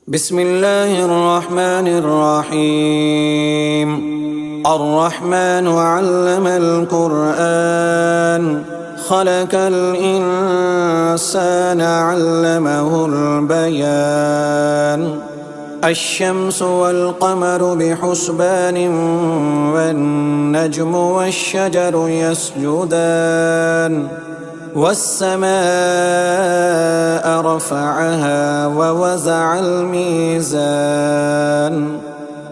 بسم الله الرحمن الرحيم. الرحمن علم القرآن خلق الإنسان علمه البيان. الشمس والقمر بحسبان والنجم والشجر يسجدان والسماء رفعها ووزع الميزان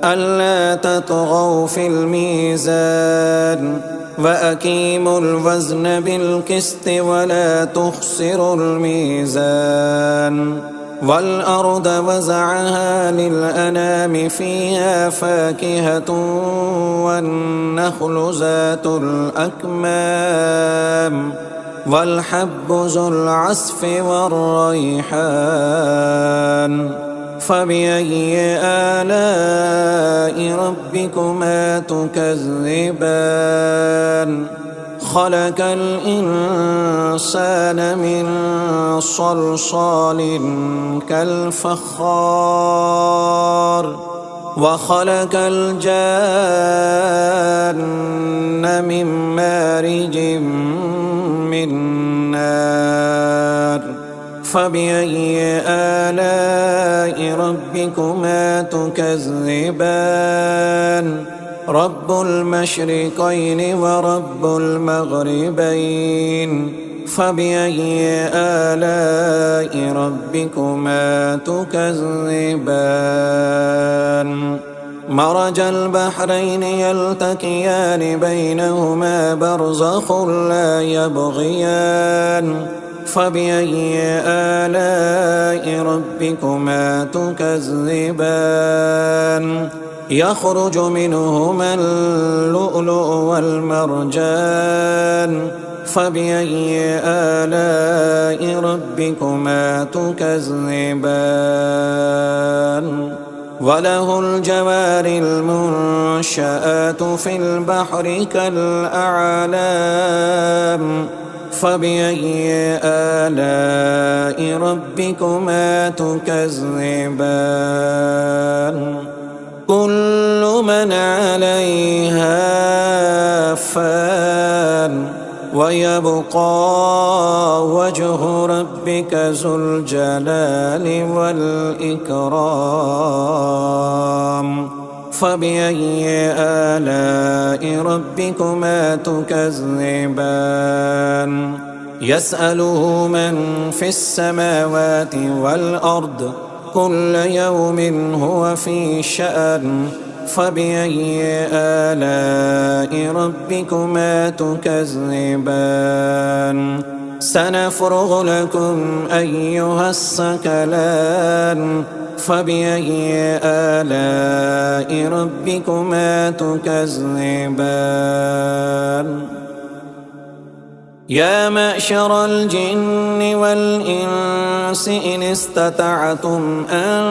ألا تطغوا في الميزان وأقيموا الوزن بالقسط ولا تخسروا الميزان. والأرض وزعها للأنام فيها فاكهة والنخل ذات الأكمام والحب ذو العصف والريحان. فبأي آلاء ربكما تكذبان؟ خلق الإنسان من صلصال كالفخار وخلق الجان من مارج من نار. فبأي آلاء ربكما تكذبان؟ رب المشرقين ورب المغربين. فبأي آلاء ربكما تكذبان؟ مرج البحرين يلتقيان بينهما برزخ لا يبغيان. فبأي آلاء ربكما تكذبان؟ يخرج منهما اللؤلؤ والمرجان. فبأي آلاء ربكما تكذبان؟ وله الجوار المنشآت في البحر كالأعلام. فبأي آلاء ربكما تكذبان؟ كل من عليها فان ويبقى وجه ربك ذو الجلال والإكرام. فبأي آلاء ربكما تكذبان؟ يسأله من في السماوات والأرض كل يوم هو في شأن. فبأي آلاء ربكما تكذبان؟ سنفرغ لكم أيها الثقلان. فبأي آلاء ربكما تكذبان؟ يا معشر الجن والإنس إن استطعتم أن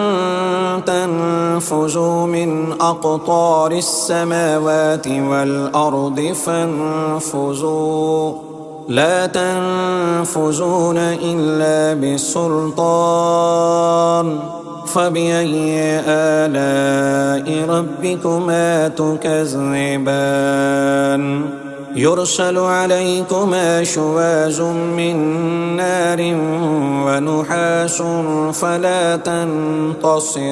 تنفذوا من أقطار السماوات والأرض فانفذوا لا تنفذون إلا بسلطان. فبأي آلاء ربكما تكذبان؟ يرسل عليكما شواظ من نار ونحاس فلا تنتصران.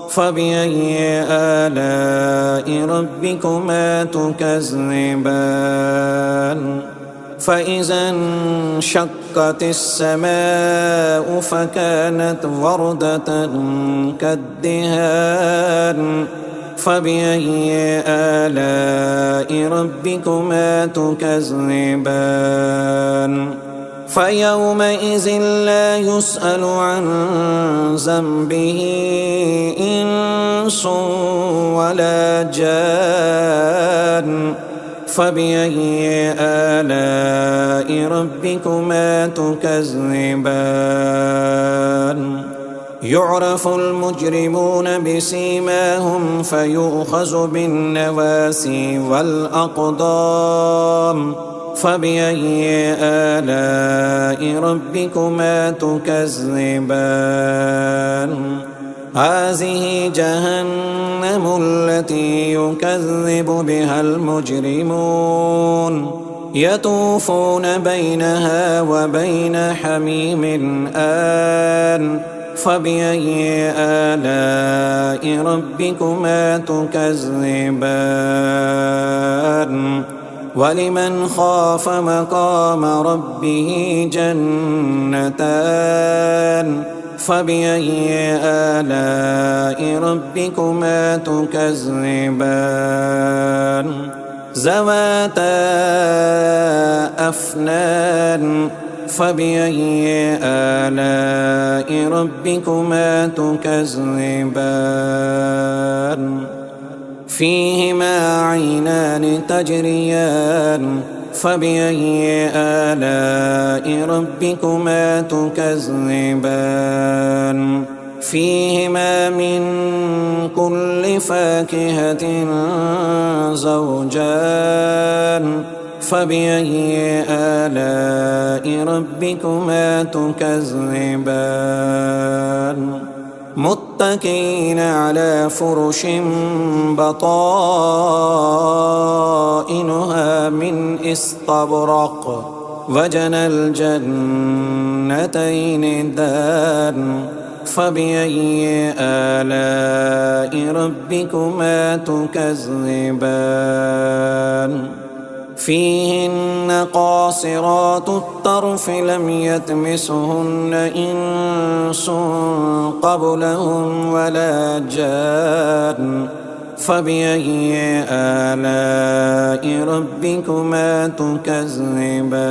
فبأي آلاء ربكما تكذبان؟ فإذا انشقت السماء فكانت وردة كالدهان. فبأي آلاء ربكما تكذبان؟ فيومئذ لا يسأل عن ذنبه إنس ولا جان. فبأي آلاء ربكما تكذبان؟ يعرف المجرمون بسيماهم فيؤخذ بالنواسي والأقدام. فبأي آلاء ربكما تكذبان هذه جهنم التي يكذب بها المجرمون يطوفون بينها وبين حميم آن فبأي آلاء ربكما تكذبان ولمن خاف مقام ربه جنتان فبأي آلاء ربكما تكذبان ذواتا أفنان فبأي آلاء ربكما تكذبان فيهما عينان تجريان فبأي آلاء ربكما تكذبان فيهما من كل فاكهة زوجان فبأي آلاء ربكما تكذبان متكئين على فرش بطائنها من استبرق وجنى الجنتين دان فبأي آلاء ربكما تكذبان فيهن قاصرات الطرف لم يطمثهن إنس قبلهم ولا جان فبأي آلاء ربكما تكذبان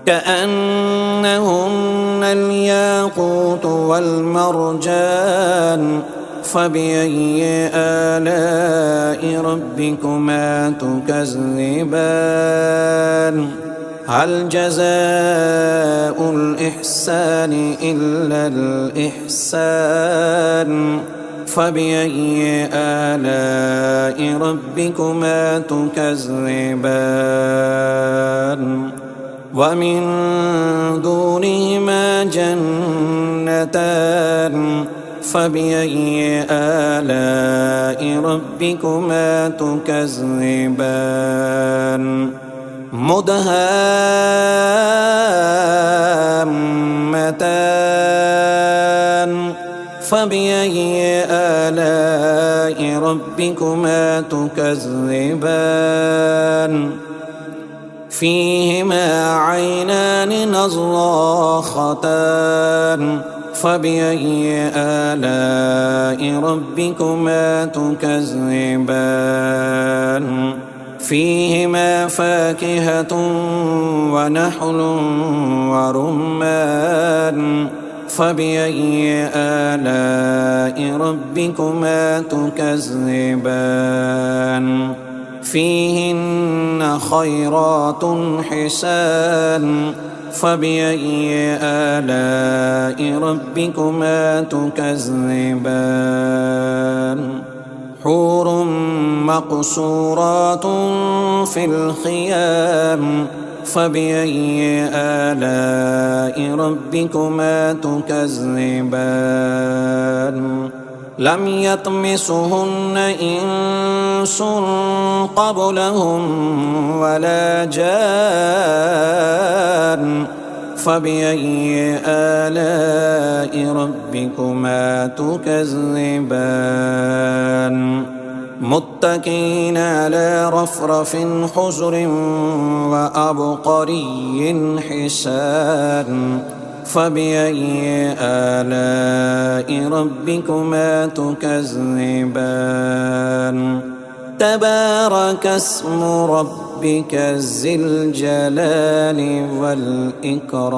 كأنهن الياقوت والمرجان فبأي آلاء ربكما تكذبان هل جزاء الإحسان إلا الإحسان فبأي آلاء ربكما تكذبان ومن دونهما جنتان فبأي آلاء ربكما تكذبان مدهامتان فبأي آلاء ربكما تكذبان فيهما عينان نضاختان فبأي آلاء ربكما تكذبان فيهما فاكهة ونحل ورمان فبأي آلاء ربكما تكذبان فيهن خيرات حسان فبأي آلاء ربكما تكذبان حور مقصورات في الخيام فبأي آلاء ربكما تكذبان لم يطمثهن إنس قبلهم ولا جان فبأي آلاء ربكما تكذبان متكئين على رفرف خضر وعبقري حسان فبأي آلاء ربكما تكذبان تبارك اسم ربك ذي الجلال والإكرام